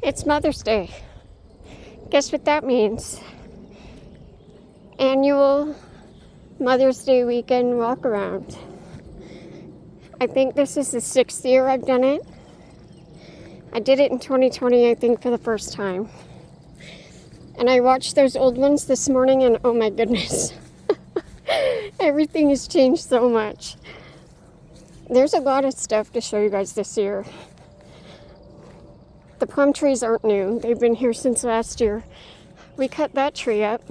It's Mother's Day. Guess what that means? Annual Mother's Day weekend walk around. I think this is the 6th year I've done it. I did it in 2020, I think, for the first time. And I watched those old ones this morning and oh my goodness. Everything has changed so much. There's a lot of stuff to show you guys this year. The plum trees aren't new. They've been here since last year. We cut that tree up.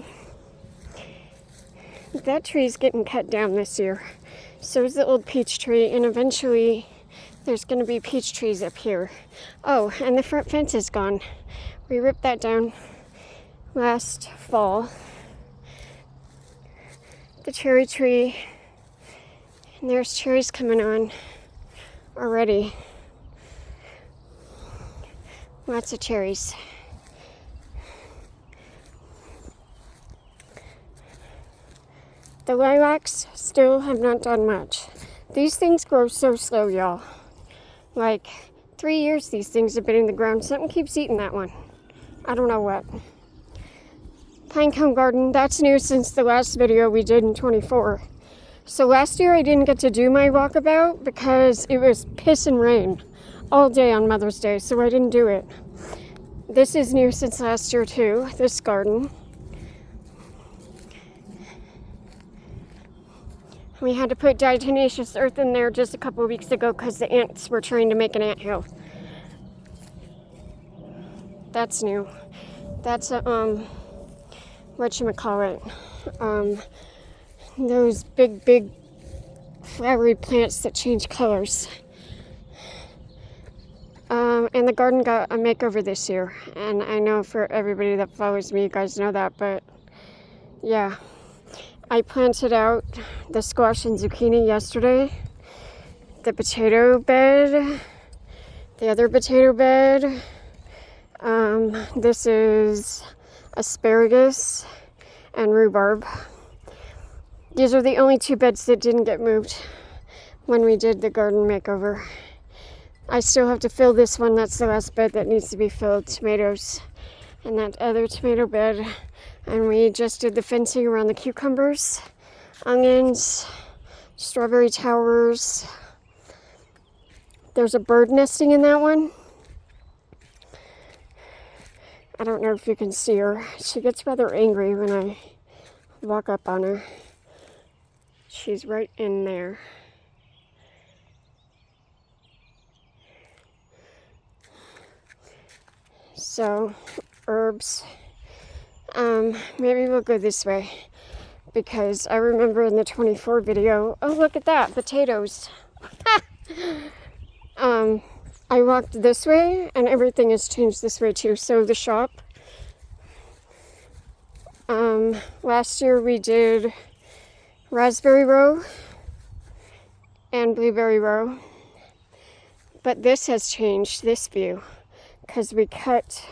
That tree's getting cut down this year. So is the old peach tree, and eventually there's going to be peach trees up here. Oh, and the front fence is gone. We ripped that down last fall. The cherry tree, and there's cherries coming on already. Lots of cherries. The lilacs still have not done much. These things grow so slow, y'all. Like 3 years these things have been in the ground. Something keeps eating that one. I don't know what. Pinecone garden, that's new since the last video we did in 24. So last year I didn't get to do my walkabout because it was piss and rain all day on Mother's Day, so I didn't do it. This is new since last year too, this garden. We had to put diatomaceous earth in there just a couple of weeks ago because the ants were trying to make an anthill. That's new. That's a, whatchamacallit, those big flowery plants that change colors. And the garden got a makeover this year, and I know for everybody that follows me, you guys know that, but yeah. I planted out the squash and zucchini yesterday, the potato bed, the other potato bed. This is asparagus and rhubarb. These are the only 2 beds that didn't get moved when we did the garden makeover. I still have to fill this one. That's the last bed that needs to be filled. Tomatoes. And that other tomato bed. And we just did the fencing around the cucumbers, onions, strawberry towers. There's a bird nesting in that one. I don't know if you can see her. She gets rather angry when I walk up on her. She's right in there. So, herbs. Maybe we'll go this way because I remember in the 24 video, oh look at that, potatoes. I walked this way and everything has changed this way too. So the shop, last year we did raspberry row and blueberry row, but this has changed, this view, because we cut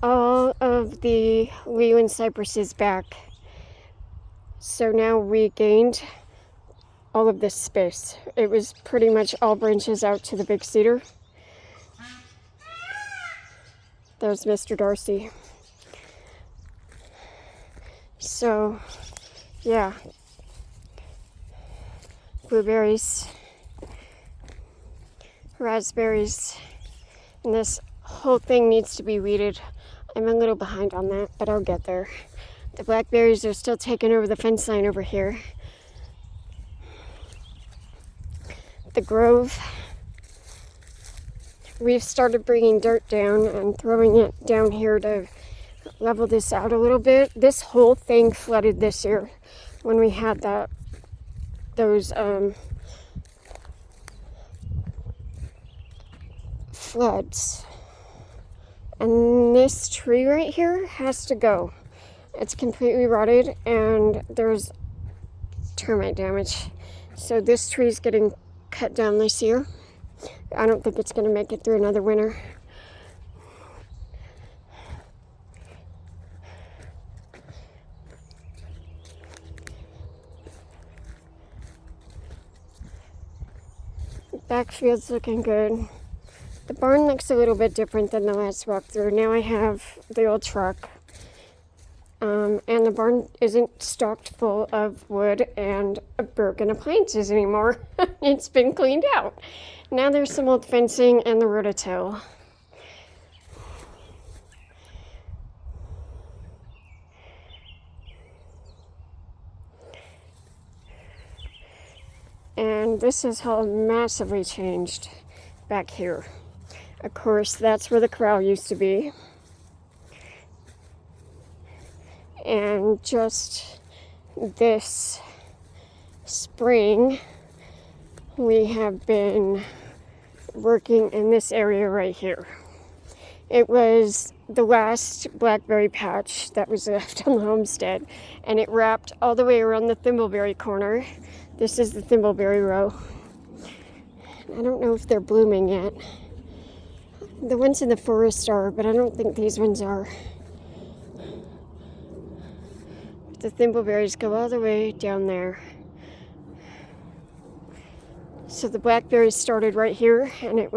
all of the Leland cypresses back. So now we gained all of this space. It was pretty much all branches out to the big cedar. There's Mr. Darcy. So, yeah. Blueberries, raspberries, and this whole thing needs to be weeded. I'm a little behind on that, but I'll get there. The blackberries are still taking over the fence line over here. The grove, we've started bringing dirt down and throwing it down here to level this out a little bit. This whole thing flooded this year when we had those floods. And this tree right here has to go. It's completely rotted and there's termite damage. So this tree is getting cut down this year. I don't think it's going to make it through another winter. Backfield's looking good. The barn looks a little bit different than the last walkthrough. Now I have the old truck. And the barn isn't stocked full of wood and broken appliances anymore. It's been cleaned out. Now there's some old fencing and the rototill. And this is how massively changed back here. Of course, that's where the corral used to be. And just this spring, we have been working in this area right here. It was the last blackberry patch that was left on the homestead, and it wrapped all the way around the thimbleberry corner. This is the thimbleberry row. I don't know if they're blooming yet. The ones in the forest are, but I don't think these ones are. The thimbleberries go all the way down there. So the blackberries started right here, and it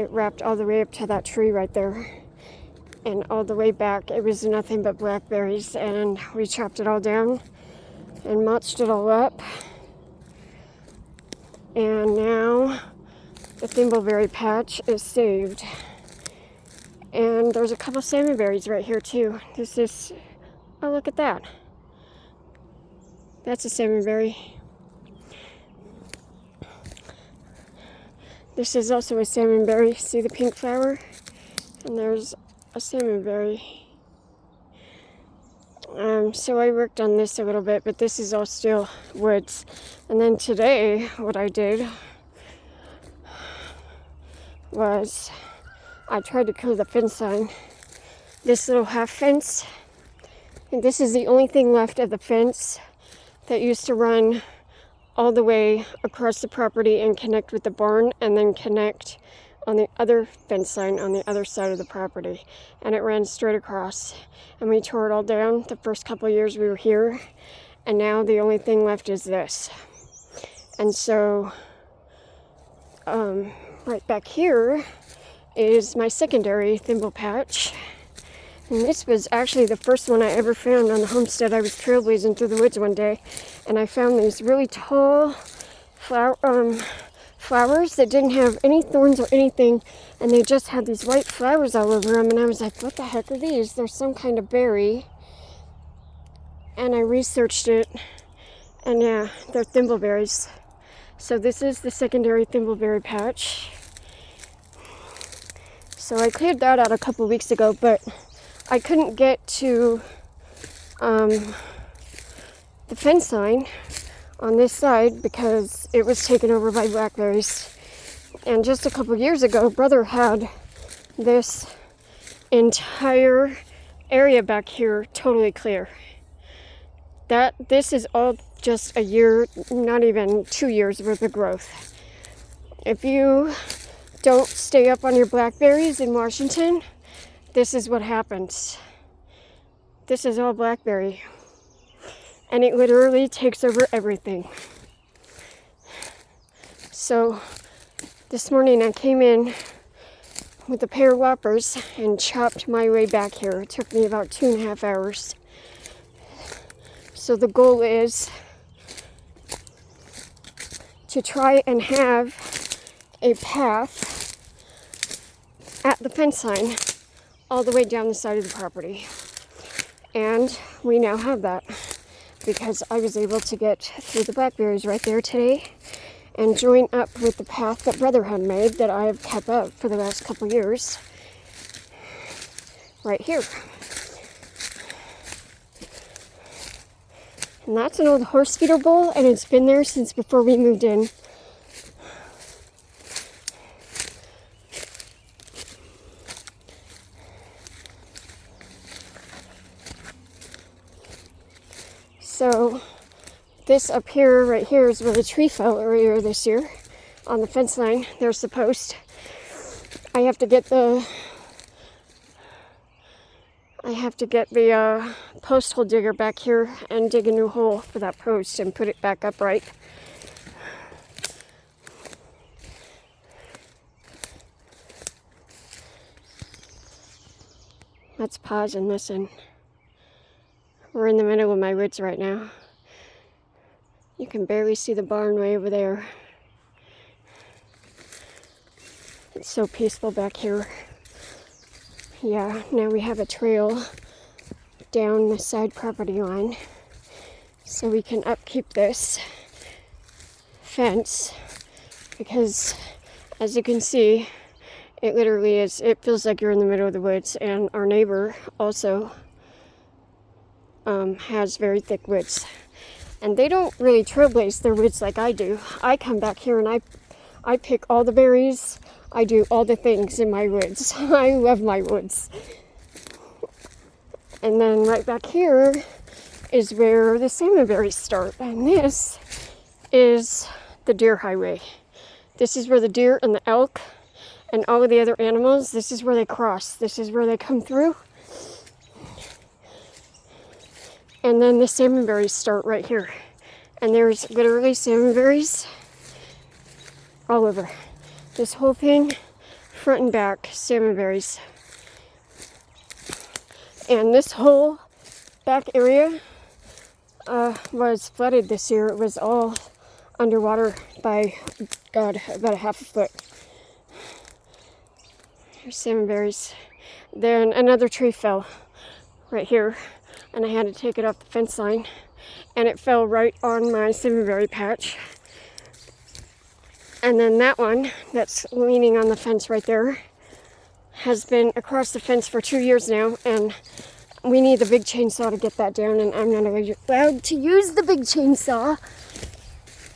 wrapped all the way up to that tree right there. And all the way back, it was nothing but blackberries, and we chopped it all down and mulched it all up. And now the thimbleberry patch is saved. And there's a couple salmonberries right here too. This is, oh, look at that. That's a salmonberry. This is also a salmonberry. See the pink flower? And there's a salmonberry. So I worked on this a little bit, but this is all still woods. And then today, what I did was I tried to clear the fence line. This little half fence. And this is the only thing left of the fence that used to run all the way across the property and connect with the barn, and then connect on the other fence line on the other side of the property. And it ran straight across. And we tore it all down the first couple of years we were here. And now the only thing left is this. And so, right back here is my secondary thimble patch. And this was actually the first one I ever found on the homestead. I was trailblazing through the woods one day, and I found these really tall flowers that didn't have any thorns or anything, and they just had these white flowers all over them. And I was like, what the heck are these? They're some kind of berry. And I researched it, and yeah, they're thimbleberries. So this is the secondary thimbleberry patch. So I cleared that out a couple weeks ago, but I couldn't get to the fence line on this side because it was taken over by blackberries. And just a couple years ago, Brother had this entire area back here totally clear. This is all just a year, not even 2 years worth of growth. If you don't stay up on your blackberries in Washington, this is what happens. This is all blackberry. And it literally takes over everything. So this morning I came in with a pair of loppers and chopped my way back here. It took me about 2.5 hours. So the goal is to try and have a path at the fence line all the way down the side of the property. And we now have that because I was able to get through the blackberries right there today and join up with the path that Brother had made that I have kept up for the last couple years right here. And that's an old horse feeder bowl, and it's been there since before we moved in. So this up here, right here, is where the tree fell earlier this year on the fence line. There's the post. I have to get the post hole digger back here and dig a new hole for that post and put it back upright. Let's pause and listen. We're in the middle of my woods right now. You can barely see the barn way over there. It's so peaceful back here. Yeah, now we have a trail down the side property line, so we can upkeep this fence, because as you can see, it literally is, it feels like you're in the middle of the woods. And our neighbor also has very thick woods, and they don't really trailblaze their woods like I do. I come back here and I pick all the berries. I do all the things in my woods. I love my woods. And then right back here is where the salmon berries start. And this is the deer highway. This is where the deer and the elk and all of the other animals, this is where they cross. This is where they come through. And then the salmon berries start right here. And there's literally salmon berries all over. This whole thing, front and back, salmon berries. And this whole back area was flooded this year. It was all underwater by, God, about a half a foot. Here's salmon berries. Then another tree fell right here, and I had to take it off the fence line, and it fell right on my salmonberry patch. And then that one that's leaning on the fence right there has been across the fence for 2 years now, and we need the big chainsaw to get that down, and I'm not allowed to use the big chainsaw,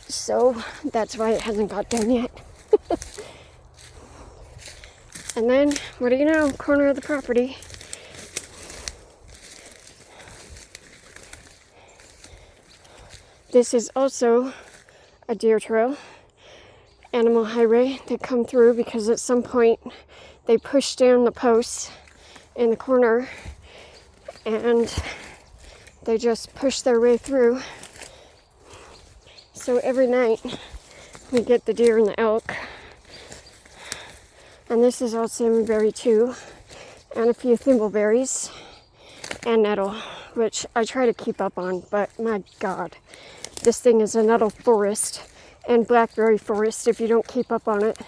so that's why it hasn't got done yet. And then, what do you know, corner of the property. This is also a deer trail, animal highway. They come through because at some point they push down the posts in the corner and they just push their way through. So every night we get the deer and the elk. And this is all salmonberry too, and a few thimbleberries and nettle, which I try to keep up on, but my God, this thing is a nettle forest and blackberry forest if you don't keep up on it.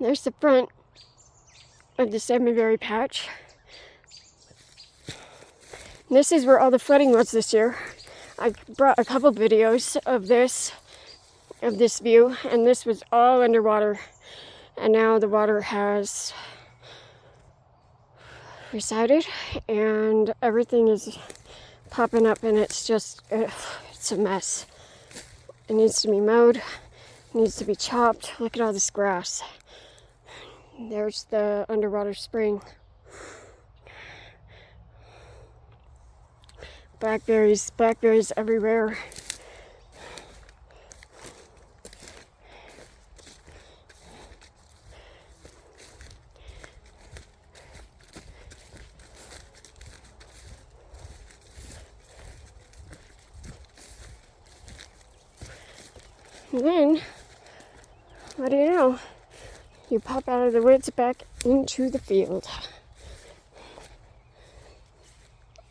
There's the front of the salmonberry patch. This is where all the flooding was this year. I brought a couple videos of this view, and this was all underwater, and now the water has receded and everything is popping up, and it's just it's a mess. It needs to be mowed, it needs to be chopped. Look at all this grass. There's the underwater spring. Blackberries everywhere. And then, what do you know? You pop out of the woods back into the field.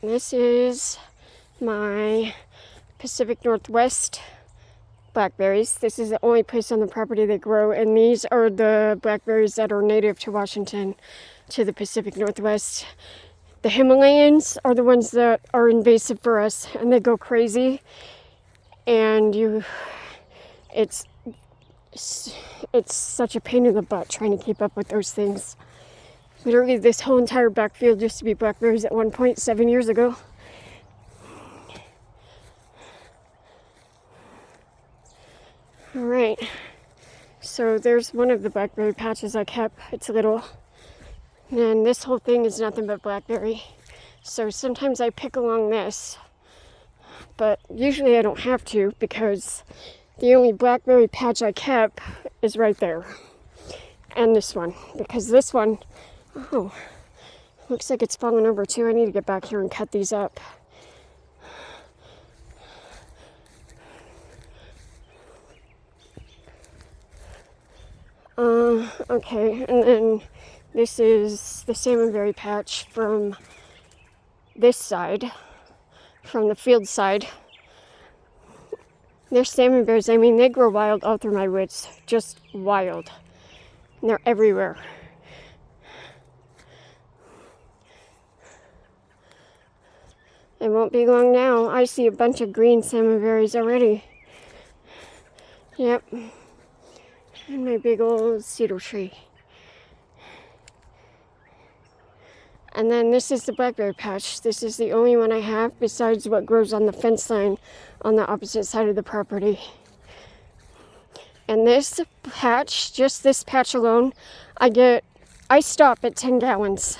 This is my Pacific Northwest blackberries. This is the only place on the property they grow, and these are the blackberries that are native to Washington, to the Pacific Northwest. The Himalayans are the ones that are invasive for us, and they go crazy, and it's such a pain in the butt trying to keep up with those things. Literally, this whole entire backfield used to be blackberries at one point 7 years ago. All right, so there's one of the blackberry patches I kept. It's little, and this whole thing is nothing but blackberry. So sometimes I pick along this, but usually I don't have to, because the only blackberry patch I kept is right there. And this one, because this one, oh, looks like it's falling over too. I need to get back here and cut these up. Okay, and then this is the salmonberry patch from this side, from the field side. They're salmonberries. I mean, they grow wild all through my woods, just wild. And they're everywhere. It won't be long now. I see a bunch of green salmonberries already. Yep. And my big old cedar tree. And then this is the blackberry patch. This is the only one I have besides what grows on the fence line on the opposite side of the property. And this patch, just this patch alone, I stop at 10 gallons.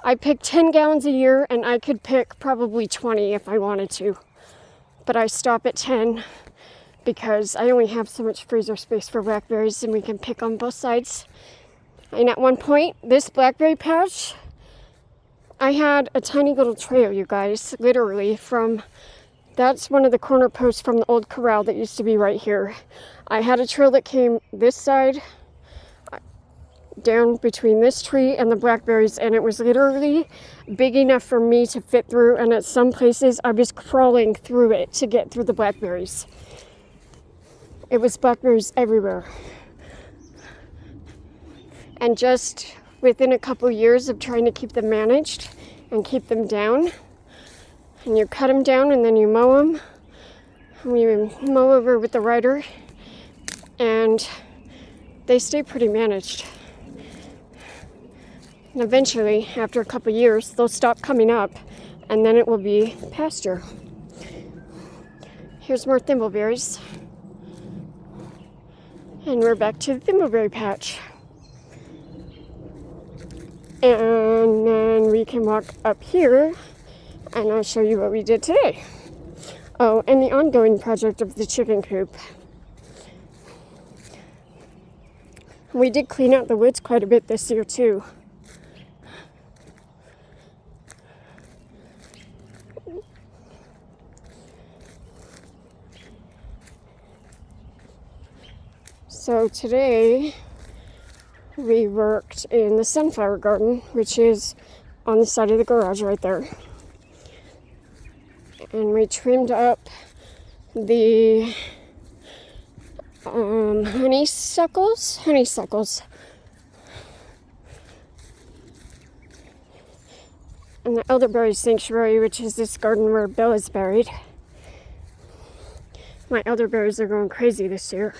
I pick 10 gallons a year, and I could pick probably 20 if I wanted to. But I stop at 10 because I only have so much freezer space for blackberries, and we can pick on both sides. And at one point, this blackberry patch, I had a tiny little trail, you guys, literally that's one of the corner posts from the old corral that used to be right here. I had a trail that came this side, down between this tree and the blackberries, and it was literally big enough for me to fit through, and at some places I was crawling through it to get through the blackberries. It was blackberries everywhere. And just within a couple years of trying to keep them managed and keep them down, and you cut them down and then you mow them, and you mow over with the rider, and they stay pretty managed. And eventually, after a couple years, they'll stop coming up, and then it will be pasture. Here's more thimbleberries. And we're back to the thimbleberry patch. And then we can walk up here, and I'll show you what we did today. Oh, and the ongoing project of the chicken coop. We did clean out the woods quite a bit this year, too. So today we worked in the sunflower garden, which is on the side of the garage right there. And we trimmed up the honeysuckles. And the elderberry sanctuary, which is this garden where Bella's buried. My elderberries are going crazy this year.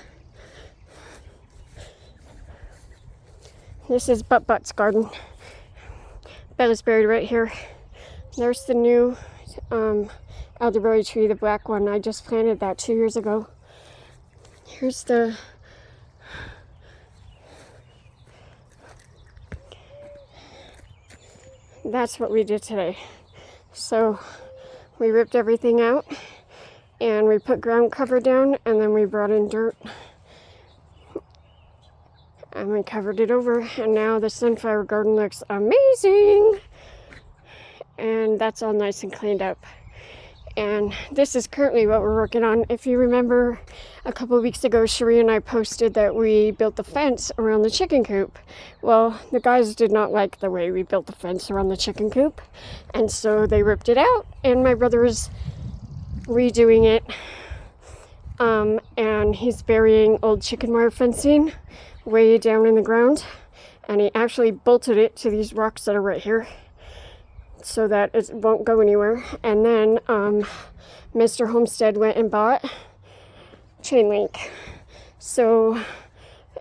This is Butt's garden. Bella's buried right here. There's the new elderberry tree, the black one. I just planted that 2 years ago. Here's that's what we did today. So we ripped everything out and we put ground cover down, and then we brought in dirt and we covered it over, and now the sunflower garden looks amazing, and that's all nice and cleaned up. And this is currently what we're working on. If you remember, a couple of weeks ago, Cherie and I posted that we built the fence around the chicken coop. Well, the guys did not like the way we built the fence around the chicken coop, and so they ripped it out, and my brother is redoing it, and he's burying old chicken wire fencing way down in the ground, and he actually bolted it to these rocks that are right here so that it won't go anywhere. And then Mr. Homestead went and bought chain link, so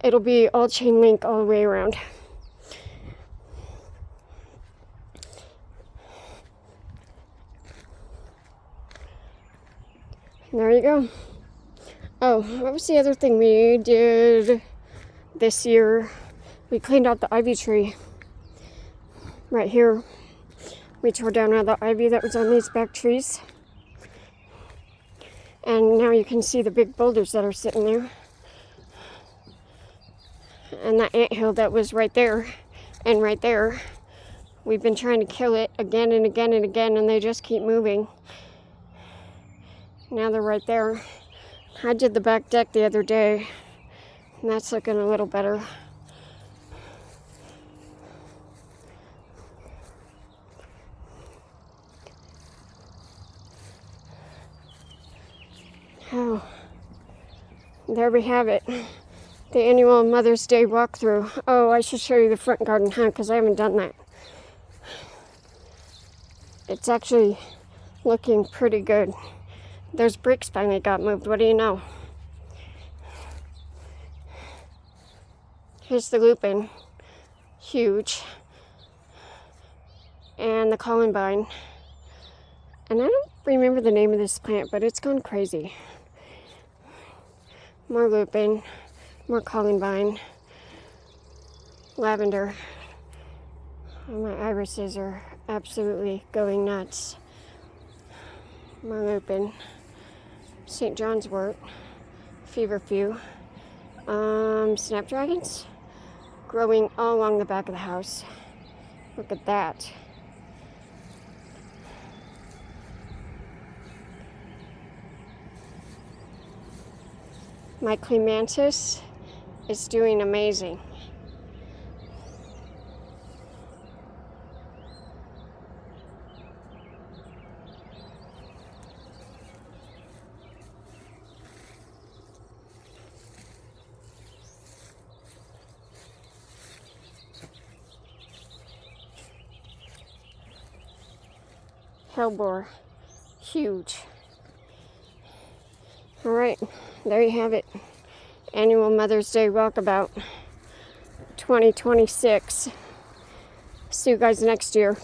it'll be all chain link all the way around. There you go. Oh, what was the other thing we did this year? We cleaned out the ivy tree right here. We tore down all the ivy that was on these back trees. And now you can see the big boulders that are sitting there. And that anthill that was right there and right there. We've been trying to kill it again and again and again, and they just keep moving. Now they're right there. I did the back deck the other day. And that's looking a little better. Oh, there we have it. The annual Mother's Day walkthrough. Oh, I should show you the front garden, huh? Because I haven't done that. It's actually looking pretty good. Those bricks finally got moved. What do you know? Here's the lupin. Huge. And the columbine. And I don't remember the name of this plant, but it's gone crazy. More lupin. More columbine. Lavender. My irises are absolutely going nuts. More lupin. St. John's wort. Feverfew. Snapdragons. Growing all along the back of the house. Look at that. My clematis is doing amazing. Hellebore, huge. All right, there you have it. Annual Mother's Day Walkabout 2026. See you guys next year.